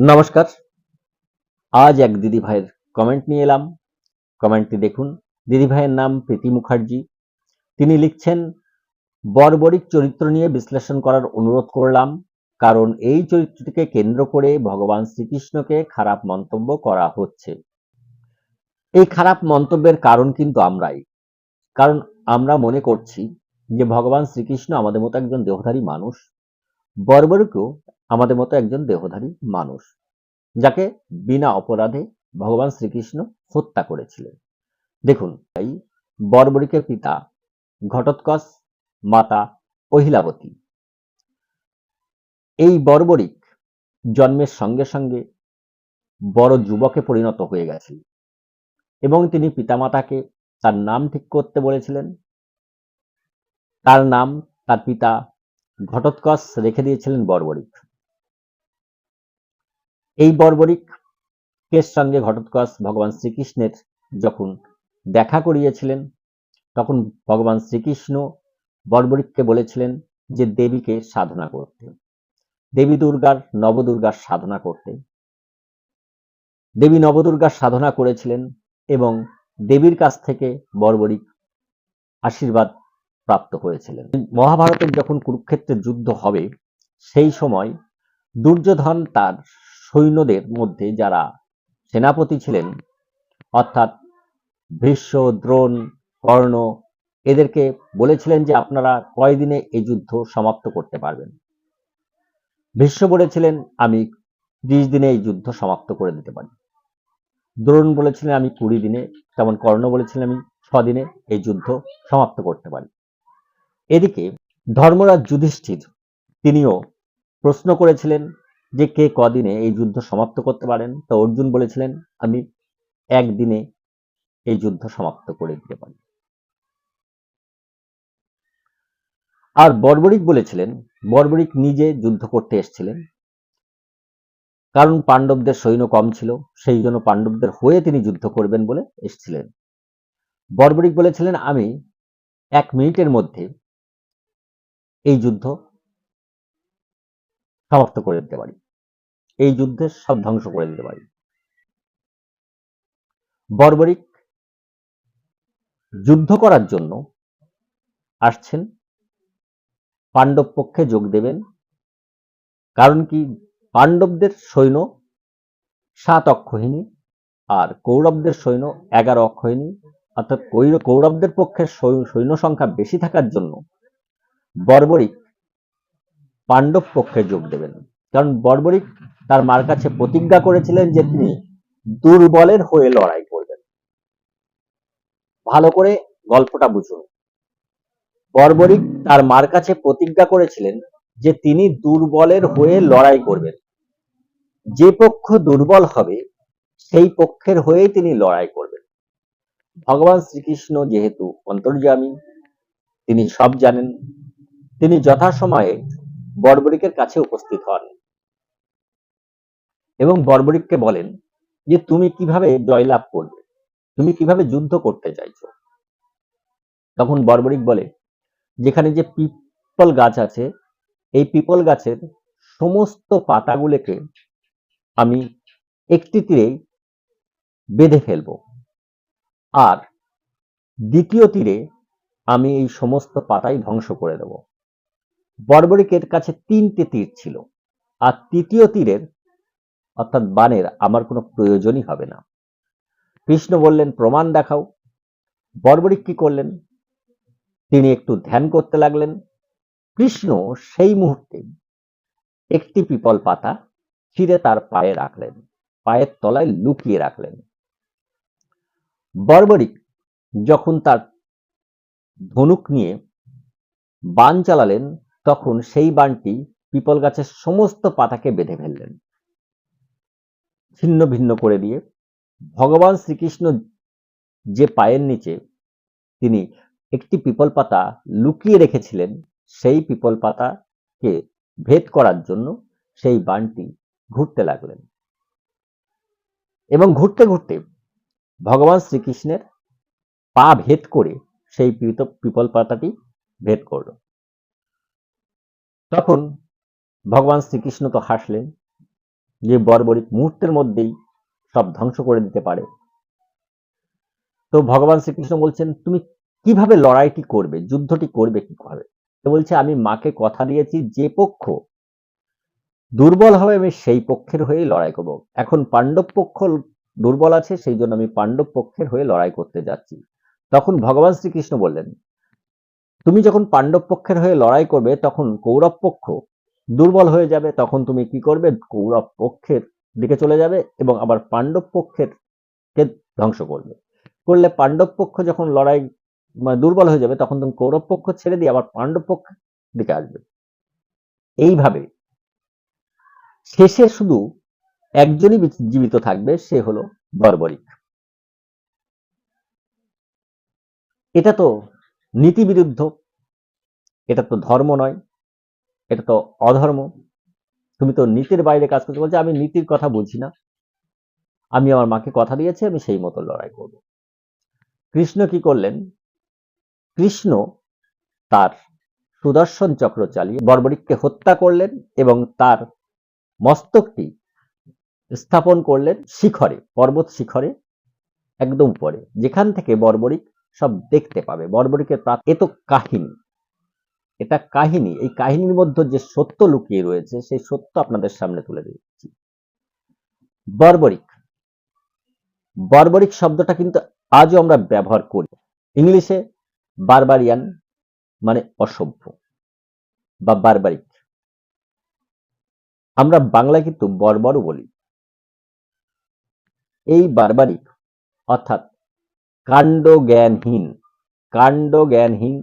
নমস্কার। আজ এক দিদি ভাইয়ের কমেন্ট নিয়ে এলাম। কমেন্টটি দেখুন। দিদি ভাইয়ের নাম প্রীতি মুখার্জি। তিনি লিখছেন, বর্বরিক চরিত্র নিয়ে বিশ্লেষণ করার অনুরোধ করলাম, কারণ এই চরিত্রটিকে কেন্দ্র করে ভগবান শ্রীকৃষ্ণকে খারাপ মন্তব্য করা হচ্ছে। এই খারাপ মন্তব্যের কারণ কিন্তু আমরাই। কারণ আমরা মনে করছি যে ভগবান শ্রীকৃষ্ণ আমাদের মতো একজন দেহধারী মানুষ, বর্বরিকও আমাদের মতো একজন দেহধারী মানুষ, যাকে বিনা অপরাধে ভগবান শ্রীকৃষ্ণ হত্যা করেছিলেন। দেখুন, তাই বর্বরিকের পিতা ঘটোৎকচ, মাতা অহিলাবতী। এই বর্বরিক জন্মের সঙ্গে সঙ্গে বড় যুবকে পরিণত হয়ে গেছে এবং তিনি পিতামাতাকে তার নাম ঠিক করতে বলেছিলেন। তার নাম তার পিতা ঘটোৎকচ রেখে দিয়েছিলেন বর্বরিক। এই বর্বরিকের সঙ্গে ঘটোৎকচ ভগবান শ্রীকৃষ্ণের যখন দেখা করিয়েছিলেন, তখন ভগবান শ্রীকৃষ্ণ বর্বরিককে বলেছিলেন যে দেবীকে সাধনা করতে, দেবী দুর্গার, নবদুর্গার সাধনা করতে। দেবী নবদুর্গার সাধনা করেছিলেন এবং দেবীর কাছ থেকে বর্বরিক আশীর্বাদ প্রাপ্ত হয়েছিলেন। মহাভারতের যখন কুরুক্ষেত্রের যুদ্ধ হবে, সেই সময় দুর্যোধন তার সৈন্যদের মধ্যে যারা সেনাপতি ছিলেন, অর্থাৎ ভীষ্ম, দ্রোণ, কর্ণ, এদেরকে বলেছিলেন যে আপনারা কয়দিনে এই যুদ্ধ সমাপ্ত করতে পারবেন। ভীষ্ম বলেছিলেন আমি 30 দিনে এই যুদ্ধ সমাপ্ত করে দিতে পারি। দ্রোণ বলেছিলেন আমি 20 দিনে, তেমন কর্ণ বলেছিলেন আমি 6 দিনে এই যুদ্ধ সমাপ্ত করতে পারি। এদিকে ধর্মরাজ যুধিষ্ঠির তিনিও প্রশ্ন করেছিলেন যে কে কদিনে এই যুদ্ধ সমাপ্ত করতে পারেন। তো অর্জুন বলেছিলেন আমি 1 দিনে এই যুদ্ধ সমাপ্ত করে দিতে পারি। আর বর্বরিক বলেছিলেন, বর্বরিক নিজে যুদ্ধ করতে এসেছিলেন, কারণ পাণ্ডবদের সৈন্য কম ছিল, সেই জন্য পাণ্ডবদের হয়ে তিনি যুদ্ধ করবেন বলে এসেছিলেন। বর্বরিক বলেছিলেন আমি 1 মিনিটের মধ্যে এই যুদ্ধ সমাপ্ত করে দিতে পারি, এই যুদ্ধের সব ধ্বংস করে দিতে পারি। বর্বরিক যুদ্ধ করার জন্য আসছেন, পাণ্ডব পক্ষে যোগ দেবেন। কারণ কি, পাণ্ডবদের সৈন্য 7 অক্ষৌহিনী আর কৌরবদের সৈন্য 11 অক্ষৌহিনী, অর্থাৎ কৌরবদের পক্ষে সৈন্য সংখ্যা বেশি থাকার জন্য বর্বরিক পাণ্ডব পক্ষে যোগ দেবেন। কারণ বর্বরিক তার মার কাছে প্রতিজ্ঞা করেছিলেন যে তিনি দুর্বলের হয়ে লড়াই করবেন। ভালো করে গল্পটা বুঝুন। বর্বরিক তার মার কাছে প্রতিজ্ঞা করেছিলেন যে তিনি দুর্বলের হয়ে লড়াই করবেন। যে পক্ষ দুর্বল হবে সেই পক্ষের হয়ে তিনি লড়াই করবেন। ভগবান শ্রীকৃষ্ণ যেহেতু অন্তর্যামী, তিনি সব জানেন, তিনি যথাসময়ে বর্বরিকের কাছে উপস্থিত হন এবং বর্বরিককে বলেন যে তুমি কিভাবে জয়লাভ করবে, তুমি কিভাবে যুদ্ধ করতে চাইছো। তখন বর্বরিক বলে যেখানে যে পিপল গাছ আছে, এই পিপল গাছের সমস্ত পাতাগুলোকে আমি একটি তীরেই বেঁধে ফেলবো, আর দ্বিতীয় তীরে আমি এই সমস্ত পাতাই ধ্বংস করে দেব। বর্বরিকের কাছে 3টে তীর ছিল, আর তৃতীয় তীরের অর্থাৎ বাণের আমার কোনো প্রয়োজনই হবে না। কৃষ্ণ বললেন প্রমাণ দেখাও। বর্বরিক কি করলেন, তিনি একটু ধ্যান করতে লাগলেন। কৃষ্ণ সেই মুহূর্তে একটি পিপল পাতা ছিঁড়ে তার পায়ে রাখলেন, পায়ের তলায় লুকিয়ে রাখলেন। বর্বরিক যখন তার ধনুক নিয়ে বাণ চালালেন, তখন সেই বাণটি পিপল গাছের সমস্ত পাতাকে বেঁধে ফেললেন, ছিন্ন ভিন্ন করে দিয়ে। ভগবান শ্রীকৃষ্ণ যে পায়ের নিচে তিনি একটি পিপল পাতা লুকিয়ে রেখেছিলেন, সেই পিপল পাতাকে ভেদ করার জন্য সেই বাণটি ঘুরতে লাগলেন এবং ঘুরতে ঘুরতে ভগবান শ্রীকৃষ্ণের পা ভেদ করে সেই পিপল পাতাটি ভেদ করল। তখন ভগবান শ্রীকৃষ্ণ তো হাসলেন যে বর্বরিক মুহূর্তের মধ্যেই সব ধ্বংস করে দিতে পারে। তো ভগবান শ্রীকৃষ্ণ বলছেন, তুমি কিভাবে লড়াইটি করবে, যুদ্ধটি করবে কিভাবে? তো বলছে, আমি মাকে কথা দিয়েছি যে পক্ষ দুর্বল হবে আমি সেই পক্ষের হয়েই লড়াই করব। এখন পাণ্ডব পক্ষ দুর্বল আছে, সেই জন্য আমি পাণ্ডব পক্ষের হয়ে লড়াই করতে যাচ্ছি। তখন ভগবান শ্রীকৃষ্ণ বললেন, তুমি যখন পাণ্ডব পক্ষের হয়ে লড়াই করবে তখন কৌরব পক্ষ দুর্বল হয়ে যাবে, তখন তুমি কি করবে, কৌরব পক্ষের দিকে চলে যাবে এবং আবার পাণ্ডব পক্ষের কে ধ্বংস করবে। করলে পাণ্ডব পক্ষ যখন লড়াই দুর্বল হয়ে যাবে তখন তুমি কৌরব পক্ষ ছেড়ে দিয়ে আবার পাণ্ডব পক্ষের দিকে আসবে। এইভাবে শেষে শুধু একজনই জীবিত থাকবে, সে হলো বর্বরিক। এটা তো নীতি বিরুদ্ধ, এটা তো ধর্ম নয়, এটা তো অধর্ম। তুমি তো নীতির বাইরে কাজ করতে বলছো। আমি নীতির কথা বুঝি না, আমি আমার মাকে কথা দিয়েছি, আমি সেই মতো লড়াই করব। কৃষ্ণ কি করলেন? কৃষ্ণ তার সুদর্শন চক্র চালিয়ে বর্বরিককে হত্যা করলেন এবং তার মস্তকটি স্থাপন করলেন শিখরে, পর্বত শিখরে একদম উপরে, যেখান থেকে বর্বরিক সব দেখতে পাবে। বর্বরিকের এ তো কাহিনী, এটা কাহিনী। এই কাহিনীর মধ্যে যে সত্য লুকিয়ে রয়েছে সেই সত্য আপনাদের সামনে তুলে দিচ্ছি। বর্বরিক, বর্বরিক শব্দটা কিন্তু আজও আমরা ব্যবহার করি। ইংলিশে বারবারিয়ান মানে অসভ্য বা বারবারিক, আমরা বাংলায় কিন্তু বর্বরও বলি। এই বারবারিক অর্থাৎ কাণ্ডজ্ঞানহীন, কাণ্ডজ্ঞানহীন,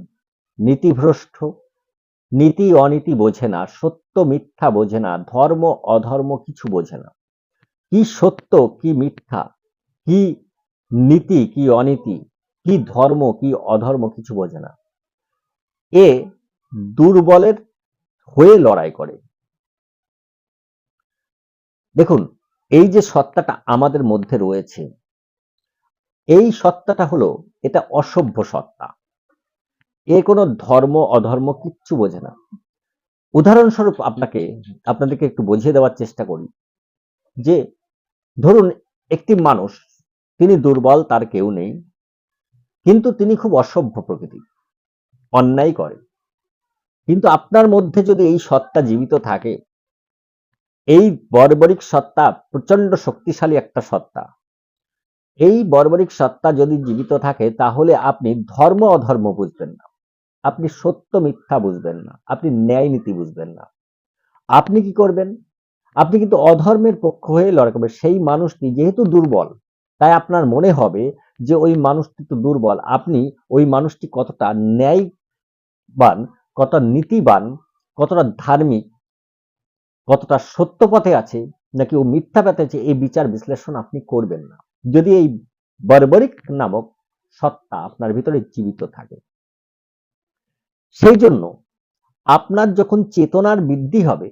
নীতিভ্রষ্ট, নীতি অনীতি বোঝে না, সত্য মিথ্যা বোঝে না, ধর্ম অধর্ম কিছু বোঝে না। কি সত্য কি মিথ্যা, কি নীতি কি অনীতি, কি ধর্ম কি অধর্ম কিছু বোঝে না। এ দুর্বলের হয়ে লড়াই করে। দেখুন, এই যে সত্তাটা আমাদের মধ্যে রয়েছে, এই সত্তাটা হলো, এটা অসভ্য সত্তা। এ কোনো ধর্ম অধর্ম কিচ্ছু বোঝে না। উদাহরণস্বরূপ আপনাদেরকে একটু বুঝিয়ে দেওয়ার চেষ্টা করি যে, ধরুন একটি মানুষ, তিনি দুর্বল, তার কেউ নেই, কিন্তু তিনি খুব অসভ্য প্রকৃতির, অন্যায় করে। কিন্তু আপনার মধ্যে যদি এই সত্তা জীবিত থাকে, এই বর্বরিক সত্তা প্রচন্ড শক্তিশালী একটা সত্তা, এই বর্বরিক সত্তা যদি জীবিত থাকে তাহলে আপনি ধর্ম অধর্ম বুঝবেন না, আপনি সত্য মিথ্যা বুঝবেন না, আপনি ন্যায় নীতি বুঝবেন না। আপনি কি করবেন? আপনি কিন্তু অধর্মের পক্ষ হয়ে লড়াই করবেন। সেই মানুষটি যেহেতু দুর্বল, তাই আপনার মনে হবে যে ওই মানুষটি তো দুর্বল, আপনি ওই মানুষটি কতটা ন্যায়বান, কতটা নীতিবান, কতটা ধার্মিক, কতটা সত্য পথে আছে নাকি ও মিথ্যা পথে আছে, এই বিচার বিশ্লেষণ আপনি করবেন না যদি এই বর্বরিক নামক সত্তা আপনার ভিতরে জীবিত থাকে। সেই জন্য আপনার যখন চেতনার বৃদ্ধি হবে,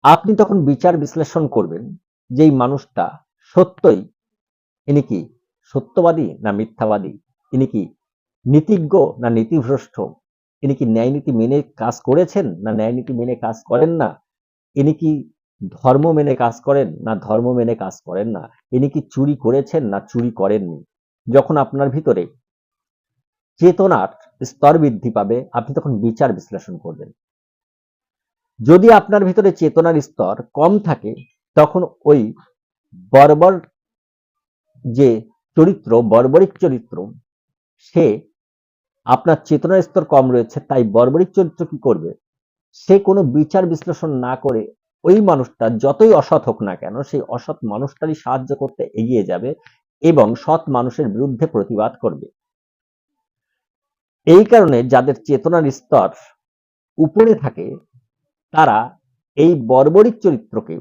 আপনি তখন বিচার বিশ্লেষণ করবেন যে এই মানুষটা সত্যই, ইনি কি সত্যবাদী না মিথ্যাবাদী, ইনি কি নীতিজ্ঞ না নীতিভ্রষ্ট, ইনি কি ন্যায় নীতি মেনে কাজ করেছেন না ন্যায় নীতি মেনে কাজ করেন না, ইনি কি ধর্ম মেনে কাজ করেন না ধর্ম মেনে কাজ করেন না, ইনি কি চুরি করেছেন না চুরি করেননি। যখন আপনার ভিতরে চেতনার স্তর বৃদ্ধি পাবে, আপনি তখন বিচার বিশ্লেষণ করবেন। যদি আপনার ভিতরে চেতনার স্তর কম থাকে, তখন ওই বর্বর যে চরিত্র, বর্বরিক চরিত্র, সে, আপনার চেতনার স্তর কম রয়েছে, তাই বর্বরিক চরিত্র কি করবে, সে কোনো বিচার বিশ্লেষণ না করে ওই মানুষটা যতই অসৎ হোক না কেন, সেই অসৎ মানুষটারই সাহায্য করতে এগিয়ে যাবে এবং সৎ মানুষের বিরুদ্ধে প্রতিবাদ করবে। এই কারণে যাদের চেতনার স্তর উপরে থাকে, তারা এই বর্বরিক চরিত্রকে,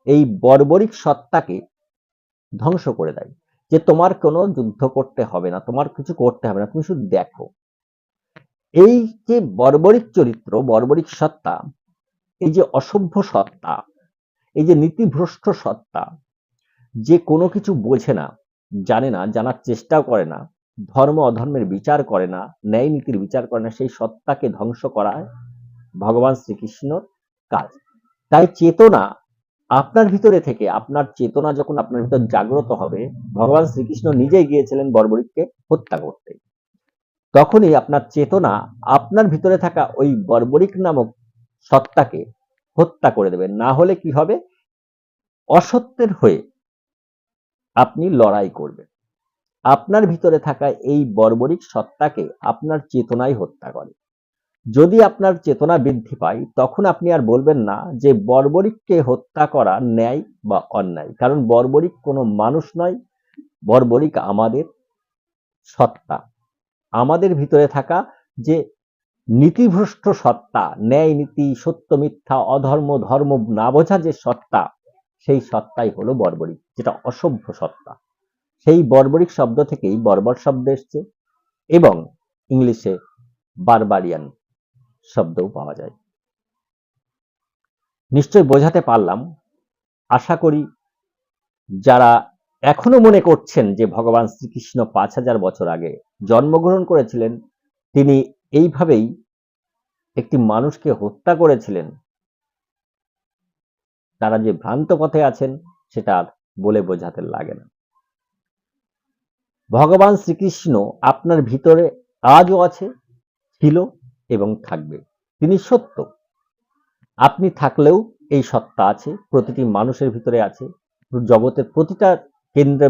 এই বর্বরিক সত্তাকে ধ্বংস করে দেয়। যে তোমার কোনো যুদ্ধ করতে হবে না, তোমার কিছু করতে হবে না, তুমি শুধু দেখো। এই যে বর্বরিক চরিত্র, বর্বরিক সত্তা, এই যে অসভ্য সত্তা, এই যে নীতিভ্রষ্ট সত্তা, যে কোনো কিছু বোঝে না, জানে না, জানার চেষ্টাও করে না, ধর্ম অধর্মের বিচার করে না, ন্যায় নীতির বিচার করে না, সেই সত্তাকে ধ্বংস করা ভগবান শ্রীকৃষ্ণর কাজ। তাই চেতনা আপনার ভিতরে থেকে আপনার চেতনা যখন আপনার ভিতর জাগ্রত হবে, ভগবান শ্রীকৃষ্ণ নিজেই গিয়েছিলেন বর্বরিককে হত্যা করতে। তখনই আপনার চেতনা আপনার ভিতরে থাকা ওই বর্বরিক নামক সত্তাকে হত্যা করে দেবে। না হলে কি হবে? অসত্যের হয়ে আপনি লড়াই করবেন। আপনার ভিতরে থাকা এই বর্বরিক সত্তাকে আপনার চেতনাই হত্যা করে। যদি আপনার চেতনা বৃদ্ধি পায়, তখন আপনি আর বলবেন না যে বর্বরিককে হত্যা করা ন্যায় বা অন্যায়। কারণ বর্বরিক কোনো মানুষ নয়, বর্বরিক আমাদের সত্তা। আমাদের ভিতরে থাকা যে নীতিভ্রষ্ট সত্তা, ন্যায় নীতি, সত্য মিথ্যা, অধর্ম ধর্ম না বোঝা যে সত্তা, সেই সত্তাই হলো বর্বরিক, যেটা অসভ্য সত্তা। সেই বর্বরিক শব্দ থেকেই বর্বর শব্দ এসছে এবং ইংলিশে বারবারিয়ান শব্দও পাওয়া যায়। নিশ্চয় বোঝাতে পারলাম। আশা করি যারা এখনো মনে করছেন যে ভগবান শ্রীকৃষ্ণ ৫,০০০ বছর আগে জন্মগ্রহণ করেছিলেন, তিনি এইভাবেই একটি মানুষকে হত্যা করেছিলেন, তারা যে ভ্রান্ত পথে আছেন সেটা আর বলে বোঝাতে লাগে না। ভগবান শ্রীকৃষ্ণ আপনার ভিতরে আজও আছে, ছিল এবং থাকবে। তিনি সত্য। আপনি থাকলেও এই সত্তা আছে, প্রতিটি মানুষের ভিতরে আছে, জগতের প্রতিটা কেন্দ্রে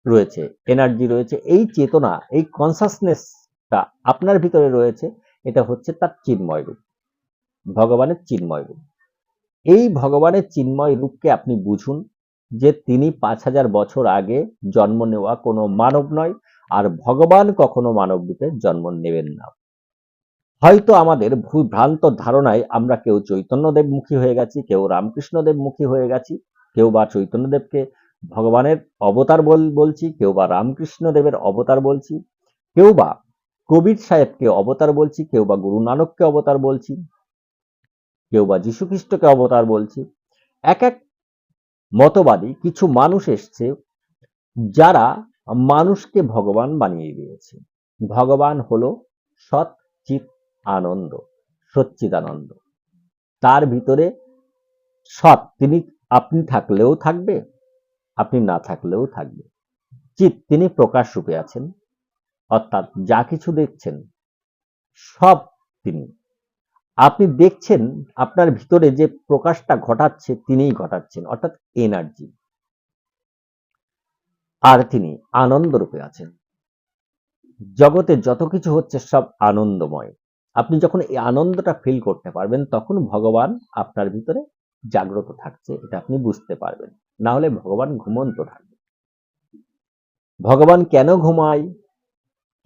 রয়েছে, এনার্জি রয়েছে। এই চেতনা, এই কনসাসনেসটা আপনার ভিতরে রয়েছে, এটা হচ্ছে তার চিন্ময় রূপ, ভগবানের চিন্ময় রূপ। এই ভগবানের চিন্ময় রূপকে আপনি বুঝুন যে তিনি ৫,০০০ বছর আগে জন্ম নেওয়া কোনো মানব নয়, আর ভগবান কখনো মানব রূপে জন্ম নেবেন না। হয়তো আমাদের ভ্রান্ত ধারণায় আমরা কেউ চৈতন্যদেবমুখী হয়ে গেছি, কেউ রামকৃষ্ণদেবমুখী হয়ে গেছি, কেউ বা চৈতন্যদেবকে ভগবানের অবতার বলছি, কেউ বা রামকৃষ্ণদেবের অবতার বলছি, কেউ বা কবির সাহেবকে অবতার বলছি, কেউ বা গুরু নানককে অবতার বলছি, কেউ বা যীশুখ্রিস্টকে অবতার বলছি। এক এক মতবাদী কিছু মানুষ এসছে যারা মানুষকে ভগবান বানিয়ে দিয়েছে। ভগবান হলো সৎ চিৎ আনন্দ, সচ্চিদানন্দ। তার ভিতরে সৎ, তিনি আপনি থাকলেও থাকবে, আপনি না থাকলেও থাকবে। চিৎ, তিনি প্রকাশ রূপে আছেন, অর্থাৎ যা কিছু দেখছেন সব তিনি। আপনি দেখছেন আপনার ভিতরে যে প্রকাশটা ঘটাচ্ছে তিনিই ঘটাচ্ছেন, অর্থাৎ এনার্জি। আর তিনি আনন্দ রূপে আছেন। জগতে যত কিছু হচ্ছে সব আনন্দময়। আপনি যখন এই আনন্দটা ফিল করতে পারবেন, তখন ভগবান আপনার ভিতরে জাগ্রত থাকছে, এটা আপনি বুঝতে পারবেন। না হলে ভগবান ঘুমন্ত থাকবে। ভগবান কেন ঘুমায়,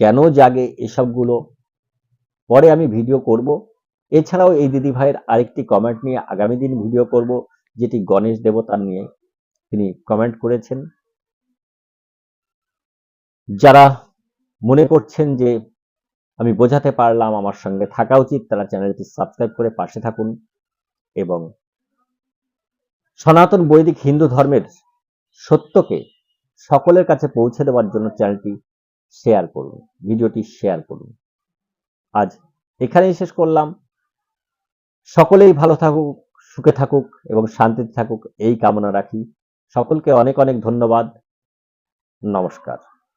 কেন জাগে, এসবগুলো পরে আমি ভিডিও করব। এছাড়াও এই দিদি ভাইয়ের আরেকটি কমেন্ট নিয়ে আগামী দিন ভিডিও করব, যেটি গণেশ দেবতা নিয়ে তিনি কমেন্ট করেছেন। যারা মনে করছেন যে আমি বোঝাতে পারলাম, আমার সঙ্গে থাকা উচিত, তারা চ্যানেলটি সাবস্ক্রাইব করে পাশে থাকুন এবং সনাতন বৈদিক হিন্দু ধর্মের সত্যকে সকলের কাছে পৌঁছে দেওয়ার জন্য চ্যানেলটি শেয়ার করুন, ভিডিওটি শেয়ার করুন। আজ এখানেই শেষ করলাম। সকলেই ভালো থাকুক, সুখে থাকুক এবং শান্তিতে থাকুক, এই কামনা রাখি। সকলকে অনেক অনেক ধন্যবাদ। নমস্কার।